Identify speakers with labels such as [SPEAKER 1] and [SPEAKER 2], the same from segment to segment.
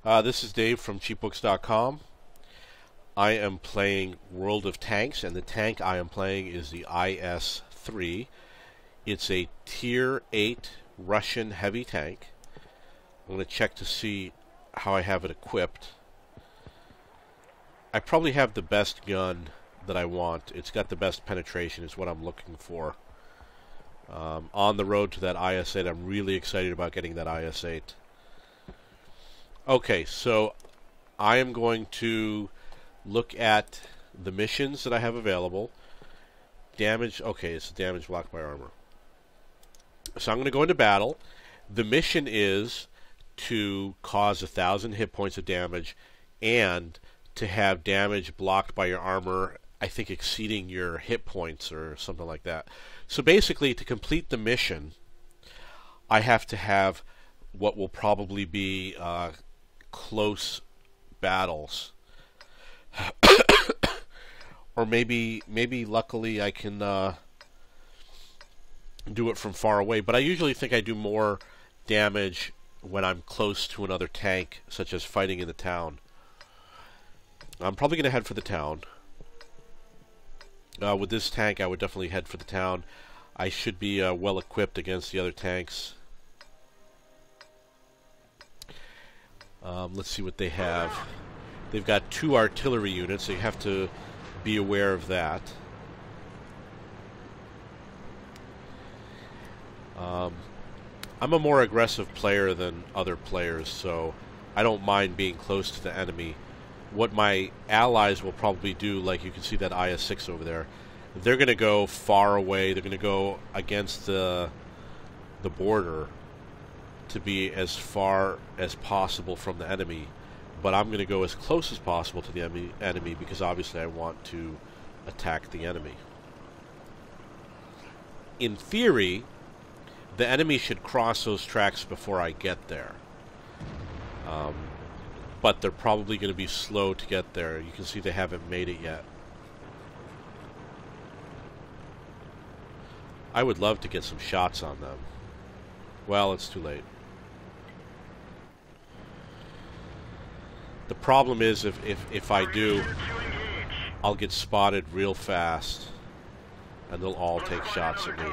[SPEAKER 1] This is Dave from cheapbooks.com. I am playing World of Tanks, and the tank I am playing is the IS-3. It's a Tier 8 Russian heavy tank. I'm going to check to see how I have it equipped. I probably have the best gun that I want. It's got the best penetration, is what I'm looking for. On the road to that IS-8, I'm really excited about getting that IS-8. Okay, so I am going to look at the missions that I have available. Damage, okay, it's damage blocked by armor. So I'm going to go into battle. The mission is to cause 1,000 hit points of damage and to have damage blocked by your armor, I think exceeding your hit points or something like that. So basically, to complete the mission, I have to have what will probably be close battles. Or maybe luckily I can do it from far away. But I usually think I do more damage when I'm close to another tank, such as fighting in the town. I'm probably going to head for the town. With this tank, I would definitely head for the town. I should be well equipped against the other tanks. Let's see what they have. They've got 2 artillery units, so you have to be aware of that. I'm a more aggressive player than other players, so I don't mind being close to the enemy. What my allies will probably do, like you can see that IS-6 over there, they're going to go far away. They're going to go against the border to be as far as possible from the enemy. But I'm going to go as close as possible to the enemy because obviously I want to attack the enemy. In theory, the enemy should cross those tracks before I get there. But they're probably going to be slow to get there. You can see they haven't made it yet. I would love to get some shots on them. Well, it's too late. The problem is if I do, I'll get spotted real fast and they'll all take shots at me.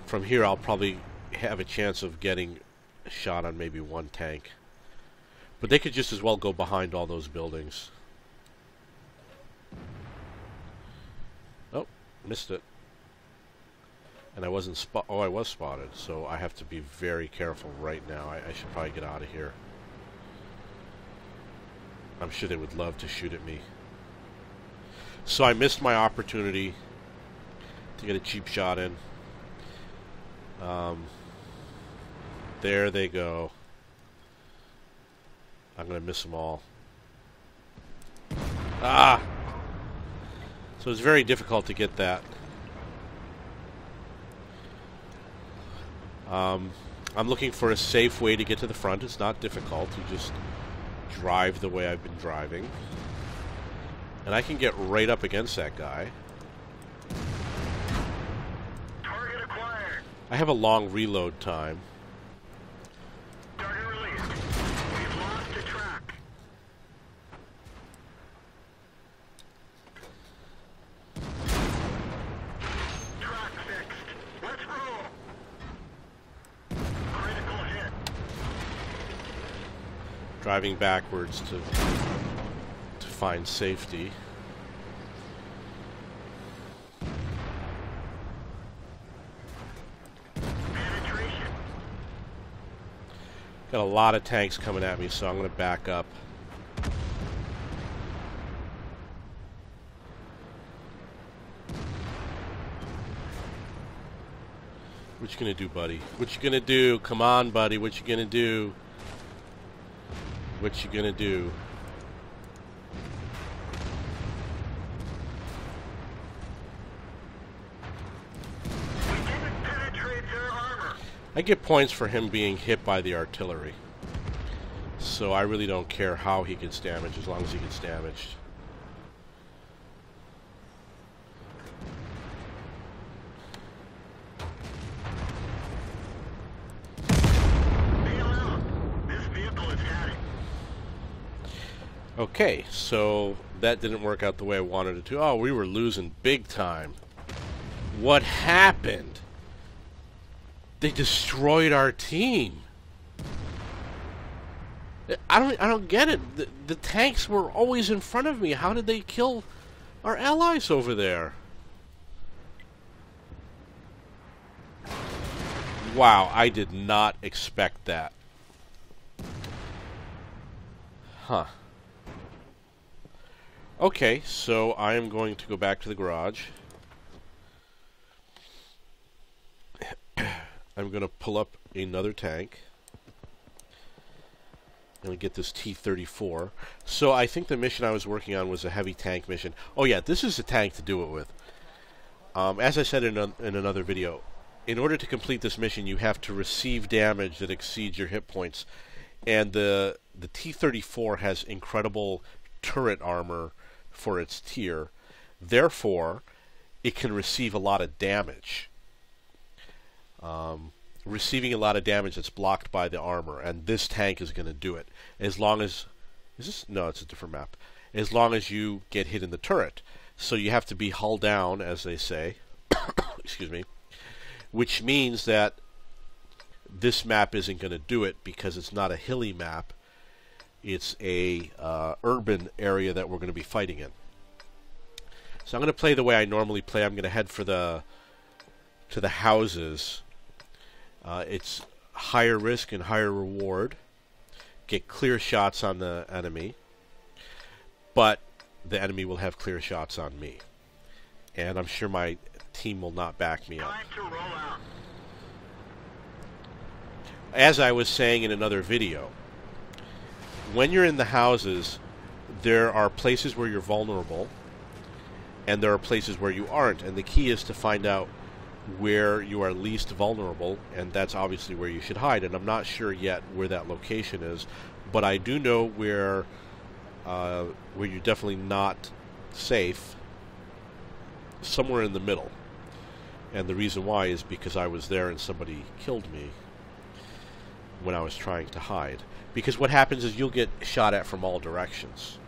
[SPEAKER 1] From here I'll probably have a chance of getting a shot on maybe one tank. But they could just as well go behind all those buildings. Oh, missed it. And I wasn't I was spotted, so I have to be very careful right now. I should probably get out of here. I'm sure they would love to shoot at me. So I missed my opportunity to get a cheap shot in. There they go. I'm going to miss them all. Ah! So it's very difficult to get that. I'm looking for a safe way to get to the front. It's not difficult. You just drive the way I've been driving. And I can get right up against that guy.
[SPEAKER 2] Target acquired.
[SPEAKER 1] I have a long reload time.
[SPEAKER 2] Target released. We've lost the track. Track fixed. Let's roll. Critical hit.
[SPEAKER 1] Driving backwards to find safety.
[SPEAKER 2] Penetration.
[SPEAKER 1] Got a lot of tanks coming at me, so I'm going to back up. What you gonna do, buddy? What you gonna do? Come on, buddy. What you gonna do? What you gonna do?
[SPEAKER 2] We didn't penetrate their armor.
[SPEAKER 1] I get points for him being hit by the artillery. So I really don't care how he gets damaged as long as he gets damaged.
[SPEAKER 2] Bail out. This vehicle is
[SPEAKER 1] Okay, so that didn't work out the way I wanted it to. Oh, we were losing big time. What happened? They destroyed our team. I don't get it. The tanks were always in front of me. How did they kill our allies over there? Wow, I did not expect that. Huh. Okay, so I am going to go back to the garage. I'm going to pull up another tank. I'm going to get this T-34. So I think the mission I was working on was a heavy tank mission. Oh yeah, this is a tank to do it with. As I said in another video, in order to complete this mission, you have to receive damage that exceeds your hit points. And the T-34 has incredible turret armor for its tier. Therefore, it can receive a lot of damage. Receiving a lot of damage that's blocked by the armor, and this tank is going to do it. As long as... Is this? No, it's a different map. As long as you get hit in the turret. So you have to be hull down, as they say. Excuse me. Which means that this map isn't going to do it because it's not a hilly map. It's a urban area that we're going to be fighting in. So I'm going to play the way I normally play. I'm going to head for to the houses. It's higher risk and higher reward. Get clear shots on the enemy. But the enemy will have clear shots on me. And I'm sure my team will not back me up.
[SPEAKER 2] Time to roll out.
[SPEAKER 1] As I was saying in another video, when you're in the houses, there are places where you're vulnerable, and there are places where you aren't. And the key is to find out where you are least vulnerable, and that's obviously where you should hide. And I'm not sure yet where that location is, but I do know where you're definitely not safe, somewhere in the middle. And the reason why is because I was there and somebody killed me when I was trying to hide. Because what happens is you'll get shot at from all directions.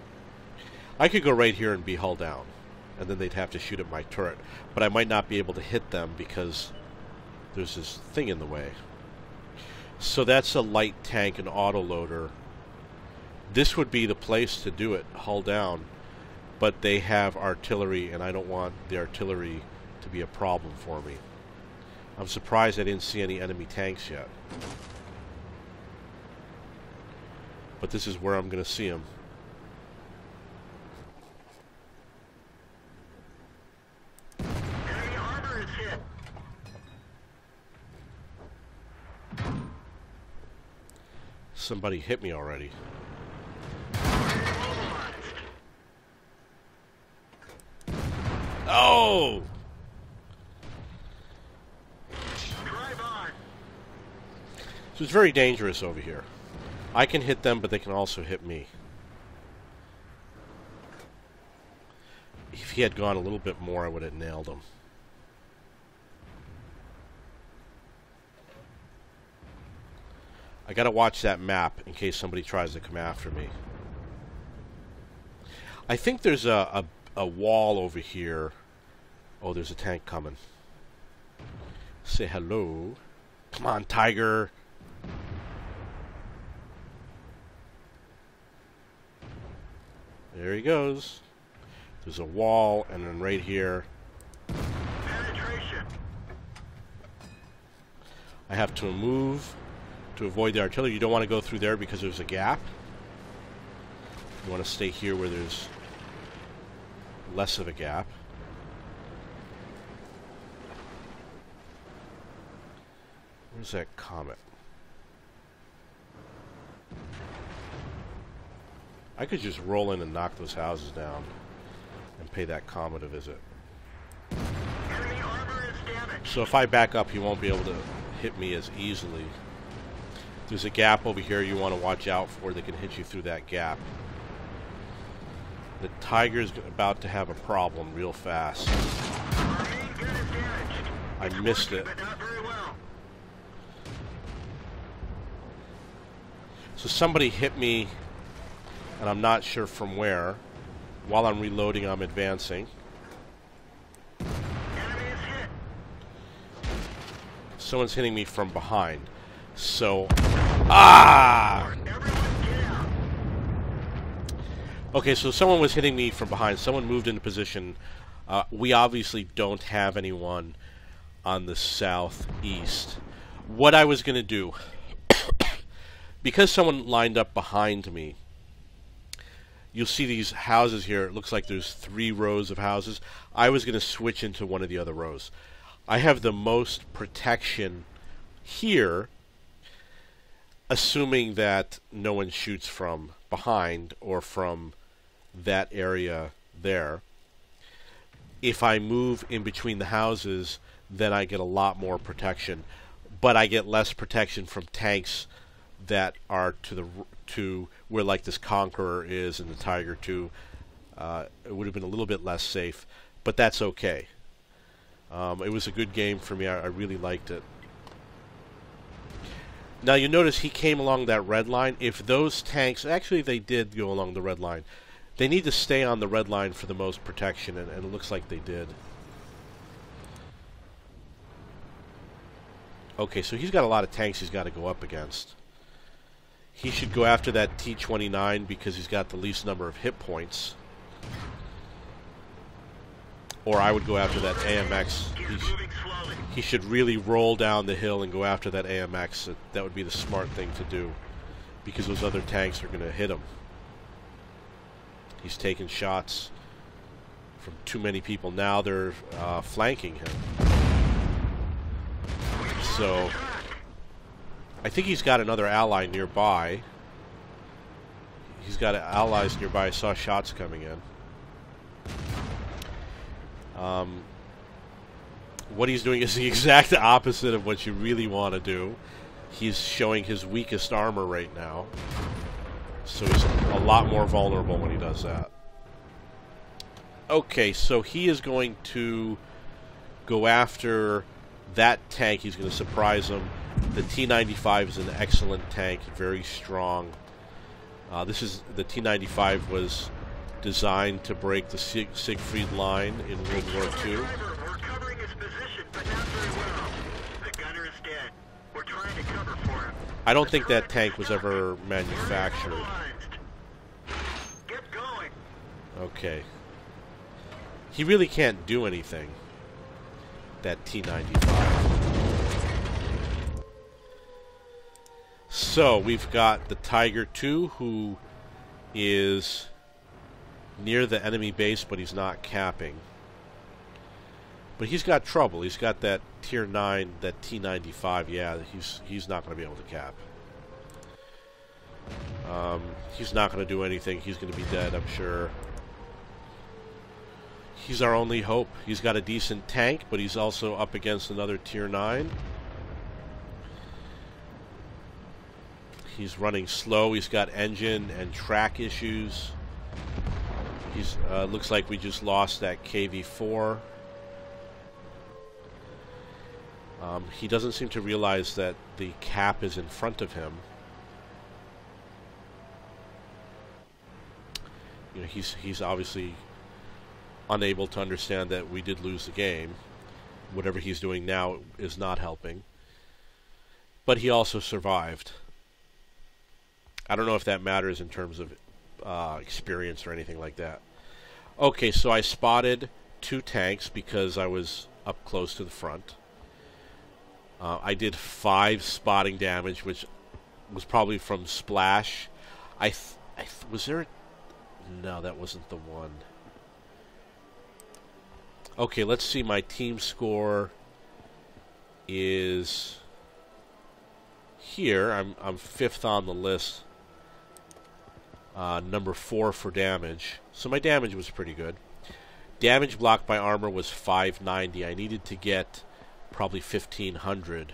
[SPEAKER 1] I could go right here and be hull down, and then they'd have to shoot at my turret. But I might not be able to hit them because there's this thing in the way. So that's a light tank and autoloader. This would be the place to do it, hull down. But they have artillery, and I don't want the artillery to be a problem for me. I'm surprised I didn't see any enemy tanks yet. But this is where I'm going to see them.
[SPEAKER 2] Enemy armor is hit.
[SPEAKER 1] Somebody hit me already. Oh!
[SPEAKER 2] Drive on.
[SPEAKER 1] So it's very dangerous over here. I can hit them, but they can also hit me. If he had gone a little bit more, I would have nailed him. I gotta watch that map in case somebody tries to come after me. I think there's a wall over here. Oh, there's a tank coming. Say hello. Come on, Tiger. There he goes. There's a wall, and then right here,
[SPEAKER 2] Penetration.
[SPEAKER 1] I have to move to avoid the artillery. You don't want to go through there because there's a gap. You want to stay here where there's less of a gap. Where's that comet? I could just roll in and knock those houses down and pay that comet a visit.
[SPEAKER 2] Enemy armor is damaged.
[SPEAKER 1] So if I back up, he won't be able to hit me as easily. There's a gap over here you want to watch out for. They can hit you through that gap. The Tiger's about to have a problem real fast.
[SPEAKER 2] Our main gun is damaged.
[SPEAKER 1] I
[SPEAKER 2] It's
[SPEAKER 1] missed
[SPEAKER 2] working,
[SPEAKER 1] it.
[SPEAKER 2] but not very well.
[SPEAKER 1] So somebody hit me and I'm not sure from where. While I'm reloading, I'm advancing.
[SPEAKER 2] Enemy is hit.
[SPEAKER 1] Someone's hitting me from behind. So, ah!
[SPEAKER 2] Everyone get out.
[SPEAKER 1] Okay, so someone was hitting me from behind. Someone moved into position. We obviously don't have anyone on the southeast. What I was going to do, because someone lined up behind me, you'll see these houses here. It looks like there's 3 rows of houses. I was going to switch into one of the other rows. I have the most protection here, assuming that no one shoots from behind or from that area there. If I move in between the houses, then I get a lot more protection, but I get less protection from tanks that are to where like this Conqueror is and the Tiger II. It would have been a little bit less safe, but that's okay. It was a good game for me. I really liked it. Now you notice he came along that red line. If those tanks, actually they did go along the red line. They need to stay on the red line for the most protection, and it looks like they did. Okay, so he's got a lot of tanks he's got to go up against. He should go after that T-29 because he's got the least number of hit points. Or I would go after that AMX. He should really roll down the hill and go after that AMX. That would be the smart thing to do, because those other tanks are going to hit him. He's taking shots from too many people. Now they're flanking him. So I think he's got another ally nearby. He's got allies nearby. I saw shots coming in. What he's doing is the exact opposite of what you really want to do. He's showing his weakest armor right now. So he's a lot more vulnerable when he does that. Okay, so he is going to go after that tank. He's going to surprise him. The T-95 is an excellent tank, very strong. The T-95 was designed to break the Siegfried Line in World War II.
[SPEAKER 2] We're covering his position, but not very well. The gunner is dead. We're trying to cover for him.
[SPEAKER 1] I don't think that tank was ever manufactured.
[SPEAKER 2] Get going.
[SPEAKER 1] Okay. He really can't do anything, that T-95. So, we've got the Tiger II, who is near the enemy base, but he's not capping. But he's got trouble. He's got that Tier 9, that T-95. Yeah, he's not going to be able to cap. He's not going to do anything. He's going to be dead, I'm sure. He's our only hope. He's got a decent tank, but he's also up against another Tier 9. He's running slow. He's got engine and track issues. He's looks like we just lost that KV-4. He doesn't seem to realize that the cap is in front of him. You know, he's obviously unable to understand that we did lose the game. Whatever he's doing now is not helping. But he also survived. I don't know if that matters in terms of experience or anything like that. Okay, so I spotted 2 tanks because I was up close to the front. I did 5 spotting damage, which was probably from splash. Was there? No, that wasn't the one. Okay, let's see. My team score is here. I'm 5th on the list. Number 4 for damage. So my damage was pretty good. Damage blocked by armor was 590. I needed to get probably 1,500.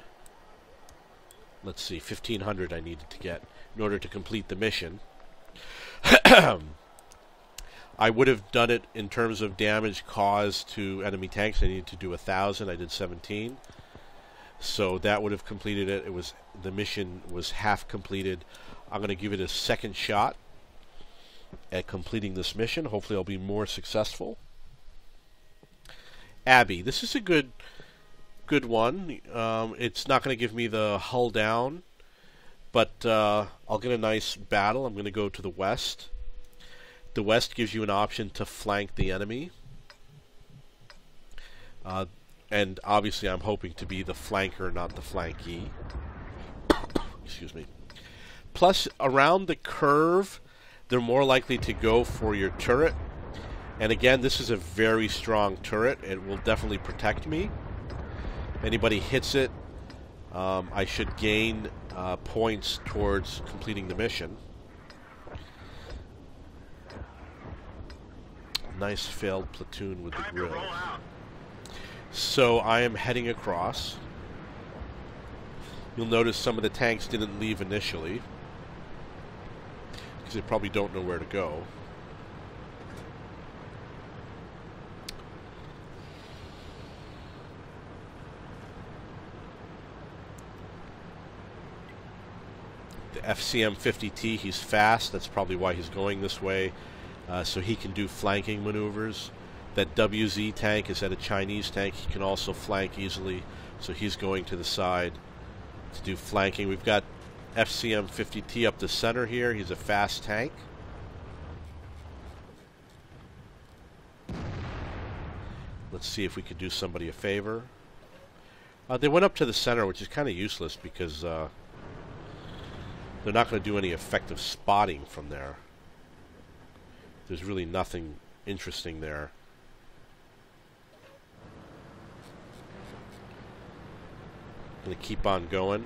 [SPEAKER 1] Let's see, 1,500 I needed to get in order to complete the mission. I would have done it in terms of damage caused to enemy tanks. I needed to do 1,000. I did 17. So that would have completed it. The mission was half completed. I'm going to give it a second shot. at completing this mission. Hopefully I'll be more successful. Abbey. This is a good one. It's not going to give me the hull down, but I'll get a nice battle. I'm going to go to the west. The west gives you an option to flank the enemy. And obviously I'm hoping to be the flanker, not the flankee. Excuse me. Plus, around the curve, they're more likely to go for your turret. And again, this is a very strong turret. It will definitely protect me. If anybody hits it, I should gain points towards completing the mission. Nice failed platoon with the grill. So I am heading across. You'll notice some of the tanks didn't leave initially, because they probably don't know where to go. The FCM-50T, he's fast. That's probably why he's going this way, so he can do flanking maneuvers. That WZ tank is at a Chinese tank. He can also flank easily, so he's going to the side to do flanking. We've got FCM-50T up the center here. He's a fast tank. Let's see if we could do somebody a favor. They went up to the center, which is kind of useless because they're not going to do any effective spotting from there. There's really nothing interesting there. Going to keep on going.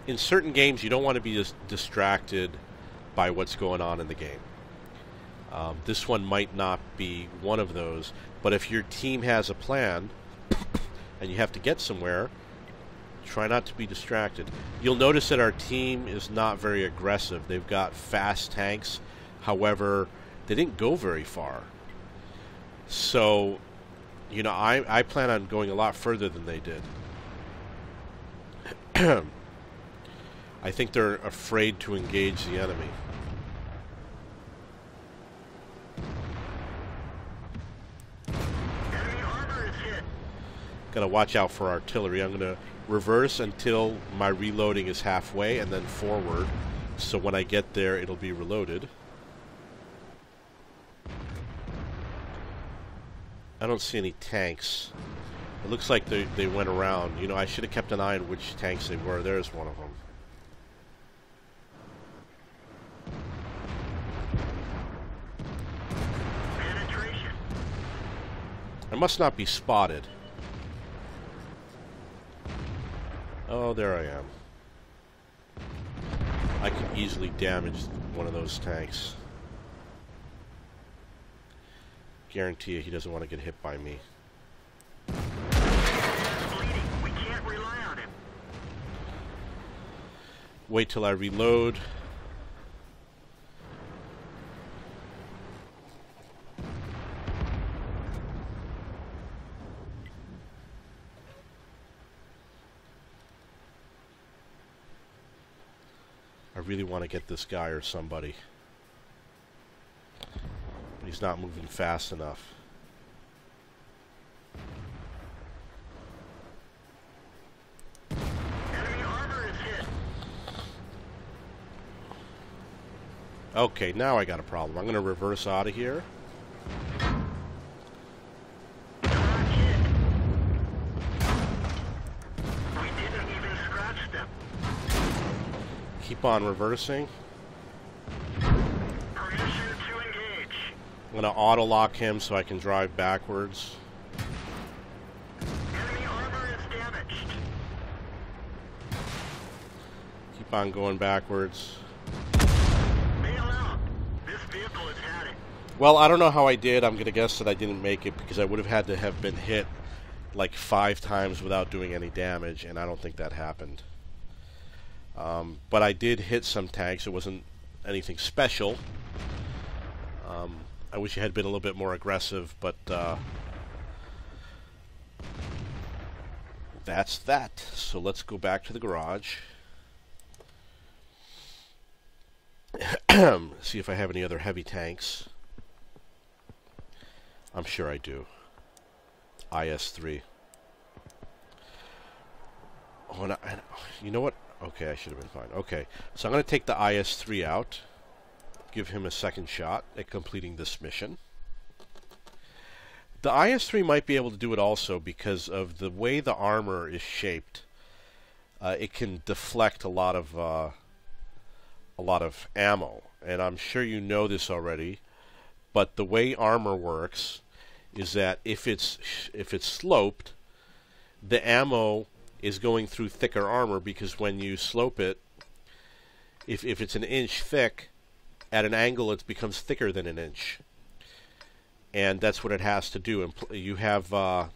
[SPEAKER 1] In certain games, you don't want to be distracted by what's going on in the game. This one might not be one of those, but if your team has a plan and you have to get somewhere, try not to be distracted. You'll notice that our team is not very aggressive. They've got fast tanks. However, they didn't go very far. So, you know, I plan on going a lot further than they did. I think they're afraid to engage the enemy.
[SPEAKER 2] Enemy armor is hit.
[SPEAKER 1] Gotta watch out for artillery. I'm gonna reverse until my reloading is halfway and then forward, so when I get there it'll be reloaded. I don't see any tanks. It looks like they went around. You know, I should have kept an eye on which tanks they were. There's one of them.
[SPEAKER 2] Penetration.
[SPEAKER 1] I must not be spotted. Oh, there I am. I can easily damage one of those tanks. Guarantee you he doesn't want to get hit by me.
[SPEAKER 2] He's bleeding. We can't rely on him.
[SPEAKER 1] Wait till I reload. I really want to get this guy or somebody. But he's not moving fast enough.
[SPEAKER 2] Enemy armor is hit.
[SPEAKER 1] Okay, now I got a problem. I'm going to reverse out of here.
[SPEAKER 2] Not hit. We didn't even scratch them.
[SPEAKER 1] Keep on reversing.
[SPEAKER 2] Permission to engage.
[SPEAKER 1] I'm going to auto-lock him so I can drive backwards.
[SPEAKER 2] Enemy armor is damaged.
[SPEAKER 1] Keep on going backwards.
[SPEAKER 2] Bail out. This vehicle has had it.
[SPEAKER 1] Well, I don't know how I did. I'm going to guess that I didn't make it because I would have had to have been hit like 5 times without doing any damage, and I don't think that happened. But I did hit some tanks. It wasn't anything special. I wish I had been a little bit more aggressive, but that's that. So let's go back to the garage. See if I have any other heavy tanks. I'm sure I do. IS-3. Oh, and you know what? Okay, I should have been fine. Okay, so I'm going to take the IS-3 out. Give him a second shot at completing this mission. The IS-3 might be able to do it also because of the way the armor is shaped. It can deflect a lot of ammo, and I'm sure you know this already. But the way armor works is that if it's sloped, the ammo is going through thicker armor, because when you slope it, if it's an inch thick, at an angle it becomes thicker than an inch. And that's what it has to do. You have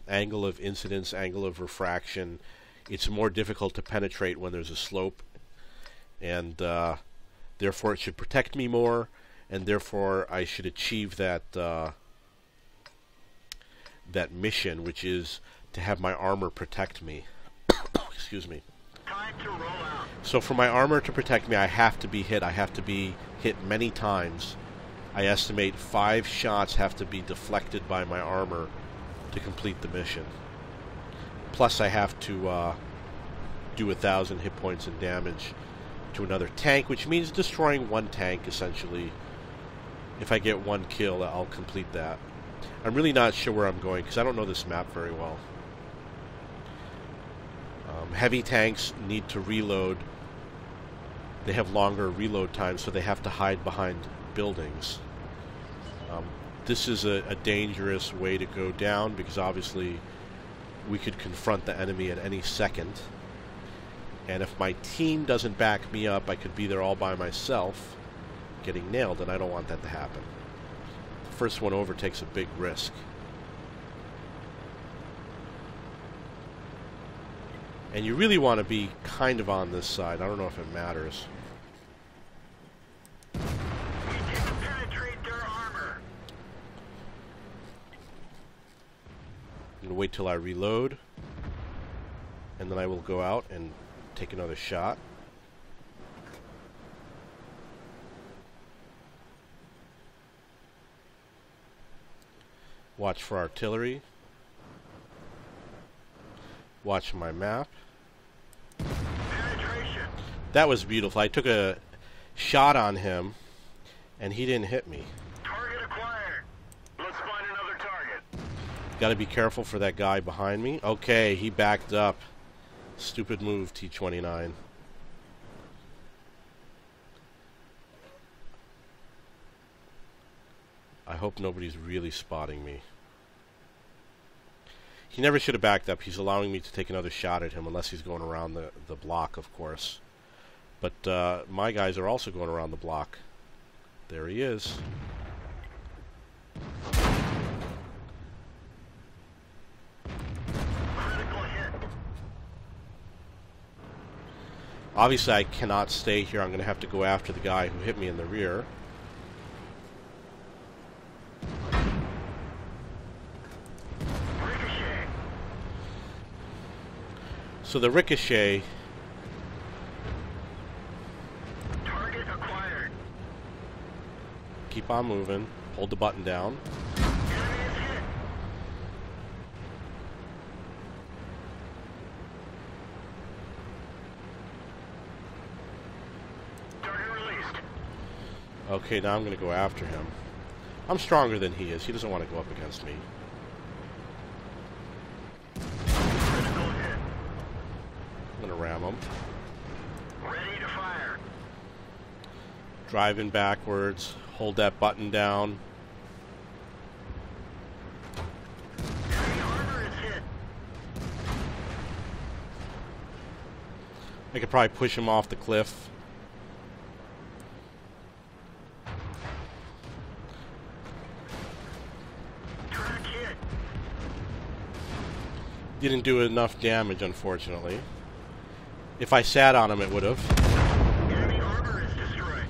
[SPEAKER 1] angle of incidence, angle of refraction. It's more difficult to penetrate when there's a slope, and therefore it should protect me more, and therefore I should achieve that that mission, which is to have my armor protect me. Excuse me.
[SPEAKER 2] Time to roll out.
[SPEAKER 1] So for my armor to protect me, I have to be hit. I have to be hit many times. I estimate 5 shots have to be deflected by my armor to complete the mission. Plus I have to do 1,000 hit points and damage to another tank, which means destroying 1 tank, essentially. If I get 1 kill, I'll complete that. I'm really not sure where I'm going, because I don't know this map very well. Heavy tanks need to reload. They have longer reload times, so they have to hide behind buildings. This is a dangerous way to go down, because obviously we could confront the enemy at any second. And if my team doesn't back me up, I could be there all by myself getting nailed, and I don't want that to happen. The first one over takes a big risk. And you really want to be kind of on this side. I don't know if it matters.
[SPEAKER 2] We didn't penetrate their armor.
[SPEAKER 1] I'm going to wait till I reload, and then I will go out and take another shot. Watch for artillery. Watch my map.
[SPEAKER 2] Penetration.
[SPEAKER 1] That was beautiful. I took a shot on him, and he didn't hit me.
[SPEAKER 2] Target acquired. Let's find another target.
[SPEAKER 1] Got to be careful for that guy behind me. Okay, he backed up. Stupid move, T-29. I hope nobody's really spotting me. He never should have backed up. He's allowing me to take another shot at him, unless he's going around the block, of course. But my guys are also going around the block. There he is.
[SPEAKER 2] Critical hit.
[SPEAKER 1] Obviously, I cannot stay here. I'm going to have to go after the guy who hit me in the rear.
[SPEAKER 2] Ricochet.
[SPEAKER 1] So the ricochet...
[SPEAKER 2] Target acquired.
[SPEAKER 1] Keep on moving. Hold the button down.
[SPEAKER 2] Enemy is hit. Target released.
[SPEAKER 1] Okay, now I'm going to go after him. I'm stronger than he is. He doesn't want to go up against me.
[SPEAKER 2] Critical hit.
[SPEAKER 1] I'm going to ram him.
[SPEAKER 2] Ready to fire.
[SPEAKER 1] Driving backwards. Hold that button down.
[SPEAKER 2] Enemy armor is hit.
[SPEAKER 1] I could probably push him off the cliff.
[SPEAKER 2] Track hit.
[SPEAKER 1] Didn't do enough damage, unfortunately. If I sat on him, it would have.
[SPEAKER 2] Enemy armor is destroyed.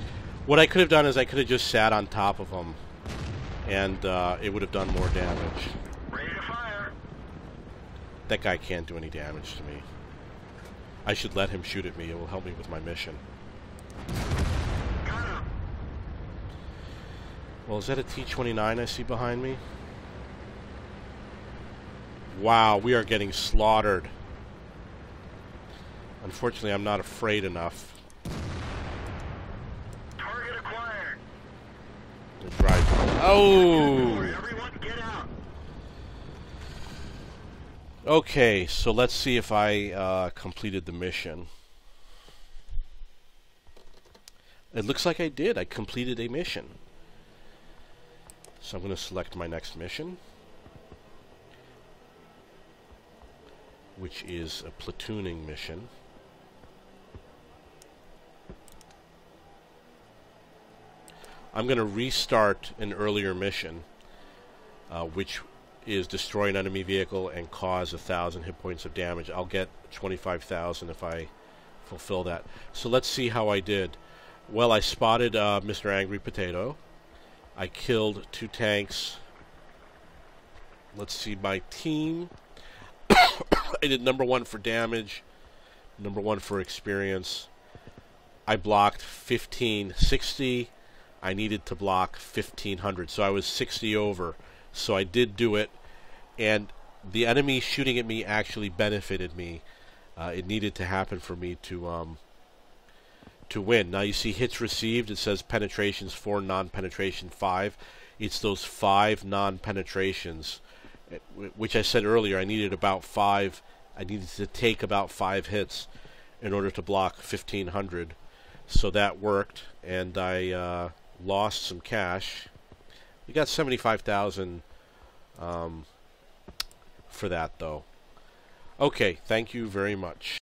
[SPEAKER 1] What I could have done is I could have just sat on top of him, and it would have done more damage.
[SPEAKER 2] Ready to fire.
[SPEAKER 1] That guy can't do any damage to me. I should let him shoot at me. It will help me with my mission.
[SPEAKER 2] Got him.
[SPEAKER 1] Well, is that a T-29 I see behind me? Wow, we are getting slaughtered. Unfortunately, I'm not afraid enough.
[SPEAKER 2] Target acquired.
[SPEAKER 1] It drives. Oh!
[SPEAKER 2] Everyone get out.
[SPEAKER 1] Okay, so let's see if I completed the mission. It looks like I did. I completed a mission. So I'm going to select my next mission, which is a platooning mission. I'm going to restart an earlier mission, which is destroy an enemy vehicle and cause 1,000 hit points of damage. I'll get 25,000 if I fulfill that. So let's see how I did. Well, I spotted Mr. Angry Potato. I killed 2 tanks. Let's see my team. I did number 1 for damage, number 1 for experience. I blocked 1560. I needed to block 1500, so I was 60 over. So I did do it, and the enemy shooting at me actually benefited me. It needed to happen for me to win. Now you see hits received. It says penetrations 4, non-penetration 5. It's those 5 non-penetrations, which I said earlier. I needed about 5. I needed to take about 5 hits in order to block 1500. So that worked, and I lost some cash. We got 75,000 for that, though. Okay, thank you very much.